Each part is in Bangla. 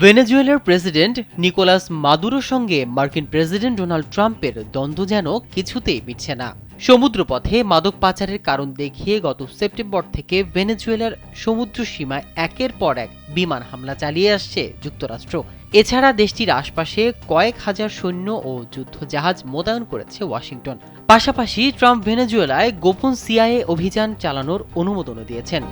ভেনেজুয়েলার প্রেসিডেন্ট নিকোলাস মাদুরোর সঙ্গে মার্কিন প্রেসিডেন্ট ডোনাল্ড ট্রাম্পের দ্বন্দ্ব যেন কিছুতেই মিটছে না। সমুদ্রপথে মাদক পাচারের কারণ দেখিয়ে গত সেপ্টেম্বর থেকে ভেনেজুয়েলার সমুদ্র সীমায় একের পর এক বিমান হামলা চালিয়ে আসছে যুক্তরাষ্ট্র। এছাড়া দেশটির আশপাশে কয়েক হাজার সৈন্য ও যুদ্ধজাহাজ মোতায়েন করেছে ওয়াশিংটন। পাশাপাশি ট্রাম্প ভেনেজুয়েলায় গোপন সিআইএ অভিযান চালানোর অনুমোদনও দিয়েছেন।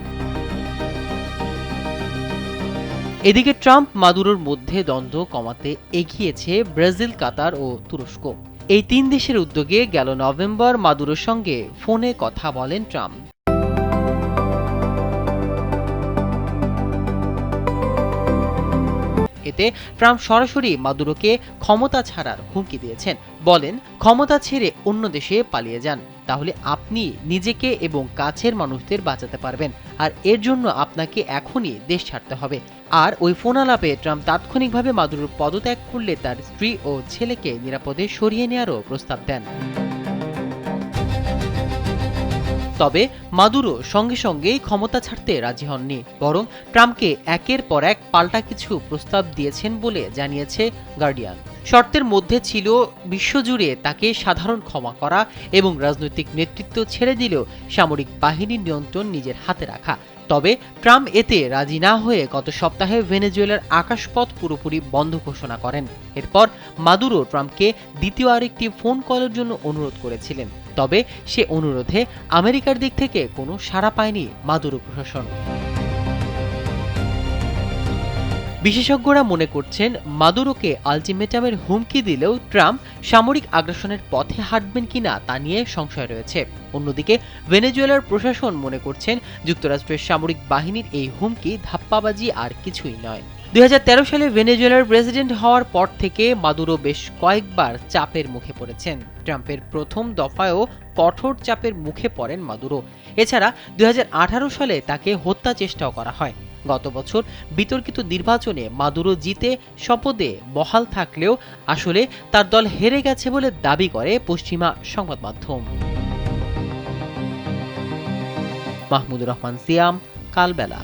এদিকে ট্রাম্প মাদুরোর মধ্যে দ্বন্দ্ব কমাতে এগিয়েছে ব্রাজিল, কাতার ও তুরস্ক। এই তিন দেশের উদ্যোগে গেল নভেম্বর মাদুরোর সঙ্গে ফোনে কথা বলেন ট্রাম্প। এতে ট্রাম্প সরাসরি মাদুরোকে ক্ষমতা ছাড়ার হুমকি দিয়েছেন। বলেন, ক্ষমতা ছেড়ে অন্য দেশে পালিয়ে যান, তাহলে আপনি নিজেকে এবং কাছের মানুষদের বাঁচাতে পারবেন। আর এর জন্য আপনাকে এখনই দেশ ছাড়তে হবে। আর ওই ফোন আলাপে ট্রাম্প তাৎক্ষণিকভাবে মাদুরোর পদত্যাগ করলে তার স্ত্রী ও ছেলেকে নিরাপদে সরিয়ে নেওয়ারও প্রস্তাব দেন। তবে মাদুরো সঙ্গে সঙ্গেই ক্ষমতা ছাড়তে রাজি হননি, বরং ট্রাম্পকে একের পর এক পাল্টা কিছু প্রস্তাব দিয়েছেন বলে জানিয়েছে গার্ডিয়ান। শর্তের মধ্যে ছিল বিশ্বজুড়ে তাকে সাধারণ ক্ষমা করা এবং রাজনৈতিক নেতৃত্ব ছেড়ে দিলেও সামরিক বাহিনীর নিয়ন্ত্রণ নিজের হাতে রাখা। তবে ট্রাম্প এতে রাজি না হয়ে গত সপ্তাহে ভেনেজুয়েলার আকাশপথ পুরোপুরি বন্ধ ঘোষণা করেন। এরপর মাদুরো ট্রাম্পকে দ্বিতীয় আরেকটি ফোন কলের জন্য অনুরোধ করেছিলেন। তবে সে অনুরোধে আমেরিকার দিক থেকে কোনো সাড়া পায়নি মাদুরো প্রশাসন। বিশেষজ্ঞরা মনে করছেন, মাদুরোকে আলটিমেটামের হুমকি দিলেও ট্রাম্প সামরিক আগ্রাসনের পথে হাঁটবেন কিনা তা নিয়ে সংশয় রয়েছে। অন্যদিকে ভেনেজুয়েলার প্রশাসন মনে করছেন, যুক্তরাষ্ট্রের সামরিক বাহিনীর এই হুমকি ধাপ্পাবাজি আর কিছুই নয়। 2013 সালে ভেনেজুয়েলার প্রেসিডেন্ট হওয়ার পর থেকে মাদুরো বেশ কয়েকবার চাপের মুখে পড়েছেন। ট্রাম্পের প্রথম দফায়ও কঠোর চাপের মুখে পড়েন মাদুরো। এছাড়া 2018 সালে তাকে হত্যা চেষ্টাও করা হয়। গত বছর বিতর্কিত নির্বাচনে মাদুরো জিতে শপথে বহাল থাকলেও আসলে তার দল হেরে গেছে বলে দাবি করে পশ্চিমা সংবাদ মাধ্যম। মাহমুদুর রহমান সিয়াম, কালবেলা।